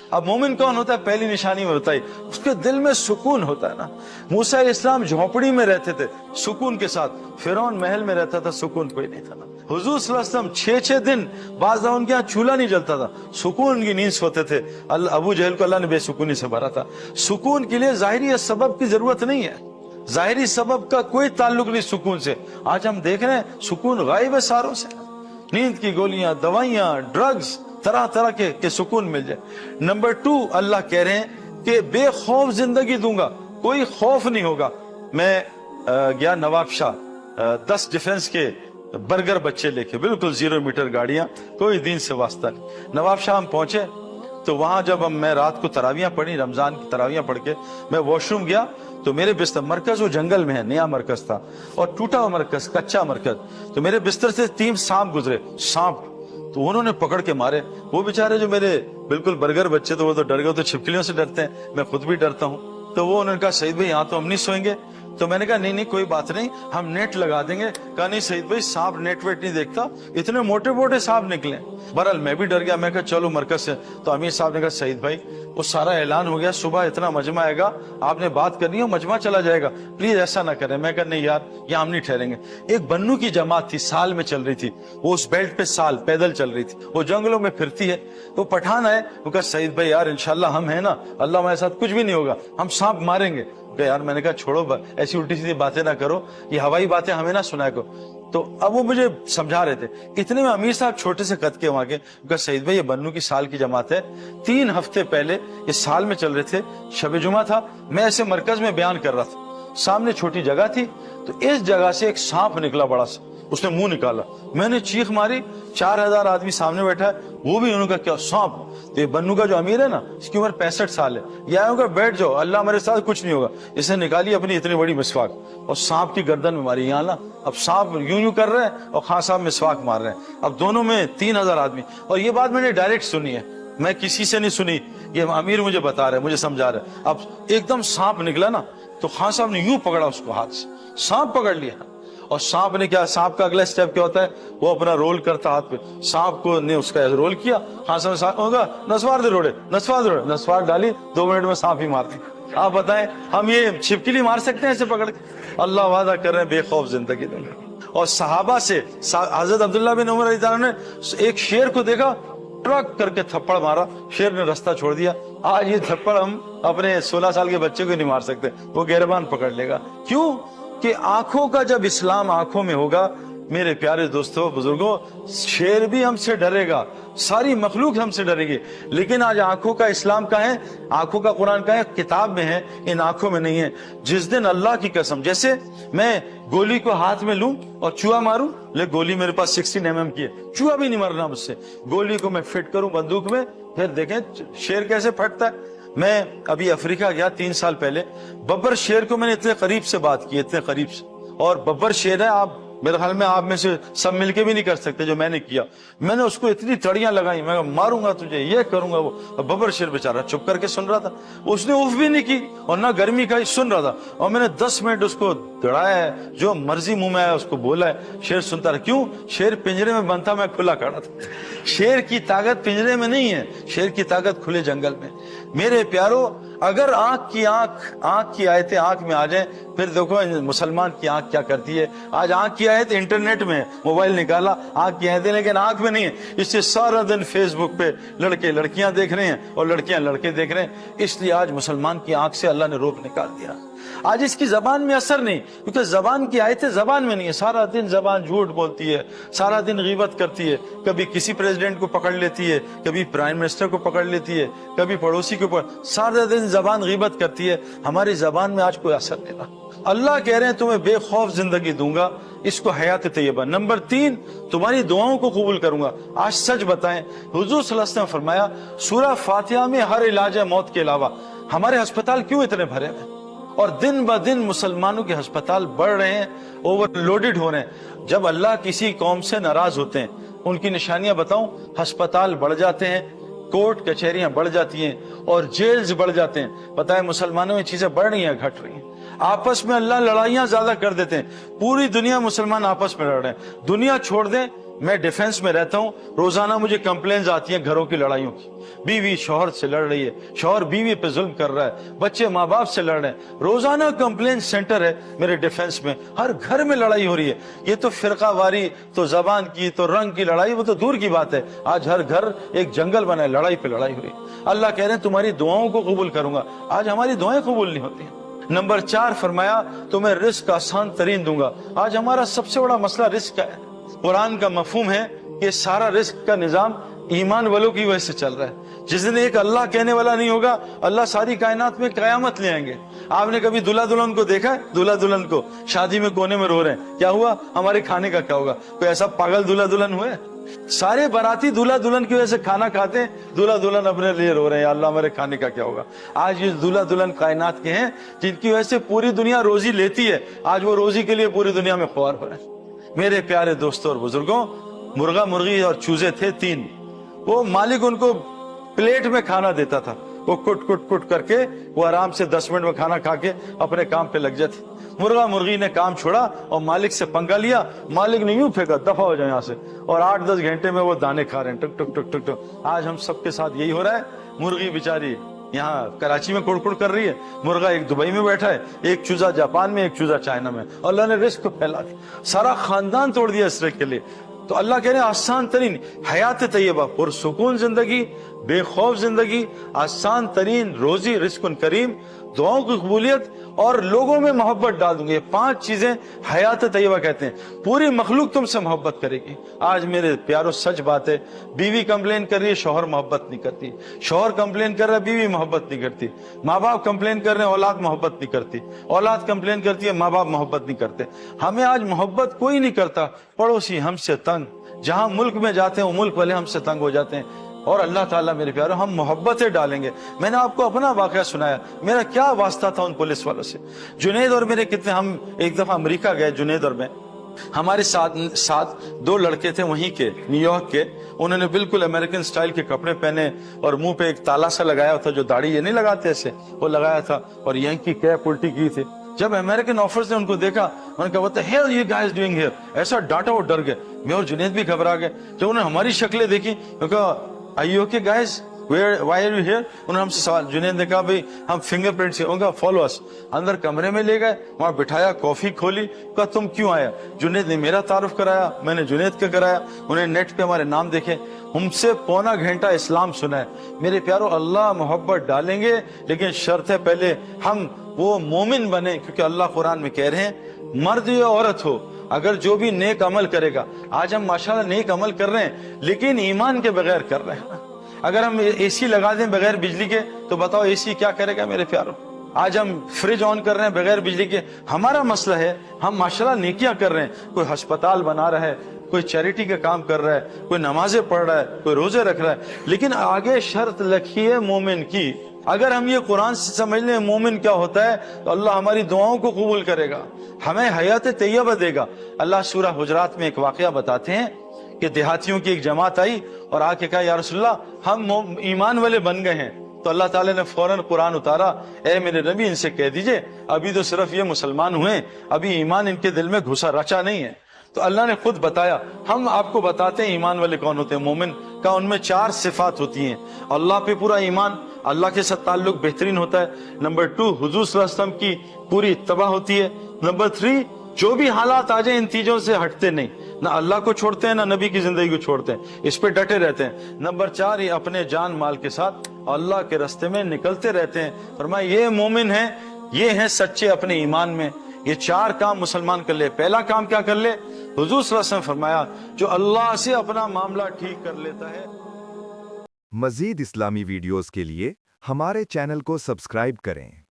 अब मोमिन कौन होता है? पहली निशानी में बताई, उसके दिल में सुकून होता है ना। मूसा इस्लाम झोपड़ी में रहते थे सुकून के साथ, फिरौन महल में रहता था, सुकून कोई नहीं था ना। हुजूर सल्लल्लाहु अलैहि वसल्लम 6-6 दिन बाज़ उनके यहाँ चूल्हा नहीं जलता था, सुकून की नींद सोते थे। अबू जहल को अल्लाह ने बेसुकूनी से भरा था। सुकून के लिए ज़ाहिरी सबब की जरूरत नहीं है, ज़ाहिरी सबब का कोई ताल्लुक नहीं सुकून से। आज हम देख रहे हैं सुकून गायब है सारों से। नींद की गोलियां, दवाइयां, ड्रग्स, तरह तरह के सुकून मिल जाए। नंबर 2, अल्लाह कह रहे हैं कि बेखौफ जिंदगी दूंगा, कोई खौफ नहीं होगा। मैं गया नवाब शाह, 10 डिफेंस के बर्गर बच्चे लेके, बिल्कुल 0 मीटर गाड़ियां, कोई दीन से वास्ता नहीं। नवाब शाह हम पहुंचे तो वहां जब मैं रात को तरावियां पढ़ी, रमजान की तरावियां पढ़ के मैं वॉशरूम गया तो मेरे बिस्तर, मरकज वो जंगल में है, नया मरकज था और टूटा हुआ मरकज, कच्चा मरकज, तो मेरे बिस्तर से 3 सांप गुजरे, सांप, तो उन्होंने पकड़ के मारे। वो बेचारे जो मेरे बिल्कुल बर्गर बच्चे, तो वो तो डर गए, तो छिपकलियों से डरते हैं, मैं खुद भी डरता हूँ। तो वो उन्होंने कहा सईद भाई यहाँ तो हम नहीं सोएंगे। तो मैंने कहा नहीं कोई बात नहीं, हम नेट लगा देंगे। कहा नहीं सईद भाई, सांप नेट वेट नहीं देखता, इतने मोटे मोटे सांप निकले। बहरहाल मैं भी डर गया, मैं कहा चलो मरकज से। तो अमीर साहब ने कहा सईद भाई वो सारा ऐलान हो गया, सुबह इतना मजमा आएगा, आपने बात करनी है, मजमा चला जाएगा, प्लीज ऐसा ना करें। मैं कहा नहीं यार, यहाँ हम नहीं ठहरेंगे। एक बन्नू की जमात थी, साल में चल रही थी, वो उस बेल्ट पे साल पैदल चल रही थी, वो जंगलों में फिरती है। तो पठान आए, वो कहा सईद भाई यार इंशाल्लाह हम है ना, अल्लाह हमारे साथ, कुछ भी नहीं होगा, हम सांप मारेंगे। यार मैंने कहा छोड़ो, ऐसी उल्टी सीधी बातें ना करो, ये हवाई बातें हमें ना सुनाया करो। तो अब वो मुझे समझा रहे थे, इतने में अमीर साहब छोटे से कद के वहां के, सईद भाई ये बन्नू की साल की जमात है, 3 हफ्ते पहले ये साल में चल रहे थे, शब जुमा था, मैं ऐसे मरकज में बयान कर रहा था, सामने छोटी जगह थी, तो इस जगह से एक सांप निकला बड़ा सा, उसने मुंह निकाला, मैंने चीख मारी, 4000 आदमी सामने बैठा है, वो भी उन्होंने कहा क्या सांप? तो ये बन्नू का जो अमीर है ना, इसकी उम्र 65 साल है, ये आया होगा बैठ जाओ, अल्लाह हमारे साथ, कुछ नहीं होगा। इसने निकाली अपनी इतनी बड़ी मिसवाक और सांप की गर्दन में मारी, यहाँ ना, अब सांप यूं कर रहे हैं और खान साहब मिसवाक मार रहे हैं। अब दोनों में 3000 आदमी, और ये बात मैंने डायरेक्ट सुनी है, मैं किसी से नहीं सुनी, ये अमीर मुझे बता रहे, मुझे समझा रहे। अब एकदम सांप निकला ना, तो खान साहब ने यूं पकड़ा उसको हाथ से, सांप पकड़ लिया, और सांप ने क्या, सांप का अगला स्टेप क्या होता है, वो अपना रोल करता हाथ पे, सांप को ने उसका रोल किया, हाँ समझ होगा, नस्वार दे रोड़े, नस्वार डाली, 2 मिनट में सांप ही मार दी। आप बताएं हम ये छिपकली मार सकते हैं ऐसे पकड़ के? अल्लाह वादा कर रहे हैं बेखौफ जिंदगी देंगे। और सहाबा से हजरत अब्दुल्लाह बिन उमर रज़ी अल्लाह ने एक शेर को देखा, ट्रक करके थप्पड़ मारा, शेर ने रास्ता छोड़ दिया। आज ये थप्पड़ हम अपने 16 साल के बच्चे को नहीं मार सकते, वो गिरबान पकड़ लेगा। क्यों? कि आंखों का जब इस्लाम आंखों में होगा, मेरे प्यारे दोस्तों बुजुर्गों, शेर भी हमसे डरेगा, सारी मखलूक हमसे डरेगी, लेकिन आज आंखों का इस्लाम का है, आंखों का कुरान का है, किताब में है, इन आंखों में नहीं है। जिस दिन अल्लाह की कसम, जैसे मैं गोली को हाथ में लूं और चूहा मारूं, ले गोली मेरे पास 16 mm की है, चूहा भी नहीं मरना मुझसे, गोली को मैं फिट करूं बंदूक में, फिर देखें शेर कैसे फटता है। मैं अभी अफ्रीका गया 3 साल पहले, बब्बर शेर को मैंने इतने करीब से बात की, इतने करीब से, और बब्बर शेर है, आप मेरे ख्याल में आप में से सब मिलके भी नहीं कर सकते जो मैंने किया। मैंने उसको इतनी तड़ियां लगाई, मैं मारूंगा तुझे, ये करूंगा वो। बब्बर शेर बेचारा चुप करके सुन रहा था, उसने उफ भी नहीं की और ना गर्मी का ही सुन रहा था, और मैंने 10 मिनट उसको दौड़ाया है, जो मर्जी मुंह में आया उसको बोला है, शेर सुनता रहा। क्यों? शेर पिंजरे में बंद था, मैं खुला खड़ा था। शेर की ताकत पिंजरे में नहीं है, शेर की ताकत खुले जंगल में। मेरे प्यारो, अगर आंख की आयतें आंख में आ जाए, फिर देखो मुसलमान की आंख क्या करती है। आज आंख की आयत इंटरनेट में, मोबाइल निकाला, आंख की आयतें, लेकिन आंख में नहीं है। इससे सारा दिन फेसबुक पे लड़के लड़कियां देख रहे हैं और लड़कियां लड़के देख रहे हैं, इसलिए आज मुसलमान की आंख से अल्लाह ने रोक निकाल दिया। आज इसकी जबान में असर नहीं, क्योंकि जबान की आयतें जबान में नहीं है। सारा दिन जबान झूठ बोलती है, सारा दिन गीबत करती है, कभी किसी प्रेसिडेंट को पकड़ लेती है, कभी प्राइम मिनिस्टर को पकड़ लेती है, कभी पड़ोसी को सारा दिन जबान गीबत करती है। हमारी जबान में आज कोई असर नहीं रहा। अल्लाह कह रहे हैं तुम्हें बेखौफ जिंदगी दूंगा, इसको हयात तैयबा। नंबर 3, तुम्हारी दुआओं को कबूल करूंगा। आज सच बताएं, हुजूर सल्लल्लाहु अलैहि वसल्लम ने फरमाया, सूरह फातिहा में हर इलाज है मौत के अलावा। हमारे अस्पताल क्यों इतने भरे हैं? और दिन ब दिन मुसलमानों के अस्पताल बढ़ रहे हैं, ओवरलोडेड हो रहे हैं। जब अल्लाह किसी कौम से नाराज होते हैं, उनकी निशानियां बताऊं, अस्पताल बढ़ जाते हैं, कोर्ट कचहरियां बढ़ जाती हैं और जेल्स बढ़ जाते हैं। पता है मुसलमानों में चीजें बढ़ रही हैं, घट रही हैं। आपस में अल्लाह लड़ाइयां ज्यादा कर देते हैं, पूरी दुनिया मुसलमान आपस में लड़ रहे हैं। दुनिया छोड़ दें, मैं डिफेंस में रहता हूँ, रोजाना मुझे कंप्लेन्स आती हैं घरों की लड़ाइयों की। बीवी शौहर से लड़ रही है, शौहर बीवी पे जुल्म कर रहा है, बच्चे माँ बाप से लड़ रहे हैं। रोजाना कंप्लेन सेंटर है मेरे डिफेंस में, हर घर में लड़ाई हो रही है। ये तो फिरकावारी, तो जबान की, तो रंग की लड़ाई, वो तो दूर की बात है। आज हर घर एक जंगल बना है, लड़ाई पे लड़ाई हो रही है। अल्लाह कह रहे हैं तुम्हारी दुआओं को कबूल करूंगा। आज हमारी दुआएं कबूल नहीं होती हैं। नंबर 4 फरमाया तुम्हें रिस्क आसान तरीन दूंगा। आज हमारा सबसे बड़ा मसला रिस्क का है। कुरान का मफहूम है कि सारा रिस्क का निजाम ईमान वालों की वजह से चल रहा है। जिस दिन एक अल्लाह कहने वाला नहीं होगा, अल्लाह सारी कायनात में कयामत ले आएंगे। आपने कभी दूल्हा दुल्हन को देखा है? दूल्हा दुल्हन को शादी में कोने में रो रहे हैं, क्या हुआ? हमारे खाने का क्या होगा? कोई ऐसा पागल दूल्हा दुल्हन हुए? सारे बाराती दूल्हा दुल्हन की वजह से खाना खाते हैं, दूल्हा दुल्हन अपने लिए रो रहे हैं, अल्लाह हमारे खाने का क्या होगा? आज ये दूल्हा दुल्हन कायनात के हैं जिनकी वजह से पूरी दुनिया रोजी लेती है। आज वो रोजी के लिए पूरी दुनिया में ख्वार हो रहे हैं। मेरे प्यारे दोस्तों और बुजुर्गों, मुर्गा मुर्गी और चूजे थे 3। वो मालिक उनको प्लेट में खाना देता था, वो कुट कुट कुट करके वो आराम से 10 मिनट में खाना खा के अपने काम पे लग जाते। मुर्गा मुर्गी ने काम छोड़ा और मालिक से पंगा लिया। मालिक ने यूं फेंका, दफा हो जाए यहाँ से, और 8-10 घंटे में वो दाने खा रहे हैं, टुक टुक टुक टुक टुक। आज हम सबके साथ यही हो रहा है। मुर्गी बेचारी यहाँ कराची में कुड़कुड़ कर रही है, मुर्गा एक दुबई में बैठा है, एक चूजा जापान में, एक चूजा चाइना में। अल्लाह ने रिस्क को फैला दिया, सारा खानदान तोड़ दिया इस रिस्क के लिए। तो अल्लाह कह रहे हैं आसान तरीन हयात तैयबा, पुरसुकून जिंदगी, बेखौफ जिंदगी, आसान तरीन रोजी, रिस्कुन करीम, दुआओं की कबूलियत और लोगों में मोहब्बत डाल दूंगे। ये 5 चीजें हयात तैयबा कहते हैं। पूरी मखलूक तुमसे मोहब्बत करेगी। आज मेरे प्यारों सच बात है, बीवी कंप्लेन कर रही है, शौहर मोहब्बत नहीं करती। शौहर कंप्लेन कर रहा है, बीवी मोहब्बत नहीं करती। माँ बाप कंप्लेन कर रहे हैं, औलाद मोहब्बत नहीं करती। औलाद कंप्लेन करती है, माँ बाप मोहब्बत नहीं करते। हमें आज मोहब्बत कोई नहीं करता। पड़ोसी हमसे तंग, जहां मुल्क में जाते हैं वो मुल्क वाले हमसे तंग हो जाते हैं। और अल्लाह ताला मेरे प्यारो हम मोहब्बतें डालेंगे। मैंने आपको अपना वाकया सुनाया, मेरा क्या वास्ता था उन पुलिस वालों से। जुनैद और मेरे कितने, हम एक दफा अमेरिका गए, जुनैद और मैं, हमारे साथ 2 लड़के थे वहीं के, न्यूयॉर्क के। उन्होंने बिल्कुल अमेरिकन स्टाइल के कपड़े पहने और मुंह पे एक ताला सा लगाया था, जो दाढ़ी ये नहीं लगाते ऐसे, वो लगाया था, और यहीं की कैप उल्टी की थी। जब अमेरिकन ऑफिसर्स ने उनको देखा, उन्होंने कहा what the hell you guys doing here, ऐसा डांटा, वो डर गए। मैं और जुनैद भी घबरा गए। जब उन्होंने हमारी शक्लें देखी, उन्होंने कहा Are you okay guys? Why are you here? उन्होंने हमसे सवाल, जुनैद ने कहा भाई हम फिंगरप्रिंट से, उनका फॉलो अस। अंदर कमरे में ले गए, वहां बिठाया, कॉफी खोली, कहा तुम क्यों आया? जुनैद ने मेरा तारुफ कराया, मैंने जुनैद का कराया। उन्हें नेट पे हमारे नाम देखे, हमसे पौना घंटा इस्लाम सुना है। मेरे प्यारो, अल्लाह मोहब्बत डालेंगे, लेकिन शर्त है पहले हम वो मोमिन बने, क्योंकि अल्लाह कुरान में कह रहे हैं मर्द या औरत हो, अगर जो भी नेक अमल करेगा। आज हम माशाल्लाह नेक अमल कर रहे हैं, लेकिन ईमान के बगैर कर रहे हैं। अगर हम एसी लगा दें बगैर बिजली के, तो बताओ एसी क्या करेगा मेरे प्यारों? आज हम फ्रिज ऑन कर रहे हैं बगैर बिजली के। हमारा मसला है, हम माशाल्लाह नेकियां कर रहे हैं, कोई अस्पताल बना रहा है, कोई चैरिटी का काम कर रहा है, कोई नमाजें पढ़ रहा है, कोई रोजे रख रहा है, लेकिन आगे शर्त लिखी है मोमिन की। अगर हम ये कुरान से समझ लें मोमिन क्या होता है, तो अल्लाह हमारी दुआओं को कबूल करेगा, हमें हयात तैयबा देगा। अल्लाह सूरह हुजरात में एक वाकया बताते हैं कि देहातियों की एक जमात आई और आके कहा, या रसूलल्लाह हम ईमान वाले बन गए हैं। तो अल्लाह ताला ने फौरन कुरान उतारा, ए मेरे नबी इनसे कह दीजिए अभी तो सिर्फ ये मुसलमान हुए, अभी ईमान इनके दिल में घुसा रचा नहीं है। तो अल्लाह ने खुद बताया, हम आपको बताते हैं ईमान वाले कौन होते हैं। मोमिन का उनमें 4 सिफात होती हैं। अल्लाह पे पूरा ईमान, अल्लाह के साथ ताल्लुक बेहतरीन होता है। नंबर 2, हुजूर सल्लल्लाहु अलैहि वसल्लम की पूरी इत्तबा होती है। नंबर 3, जो भी हालात आ जाए इन चीजों से हटते नहीं, ना अल्लाह को छोड़ते हैं ना नबी की जिंदगी को छोड़ते हैं, इस पे डटे रहते हैं। नंबर 4, ये अपने जान माल के साथ अल्लाह के रास्ते में निकलते रहते हैं। फरमाया ये मोमिन है, ये हैं सच्चे अपने ईमान में। ये 4 काम मुसलमान कर ले। पहला काम क्या कर ले? हुजूर सल्लल्लाहु अलैहि वसल्लम फरमाया, जो अल्लाह से अपना मामला ठीक कर लेता है। मजीद इस्लामी वीडियोस के लिए हमारे चैनल को सब्सक्राइब करें।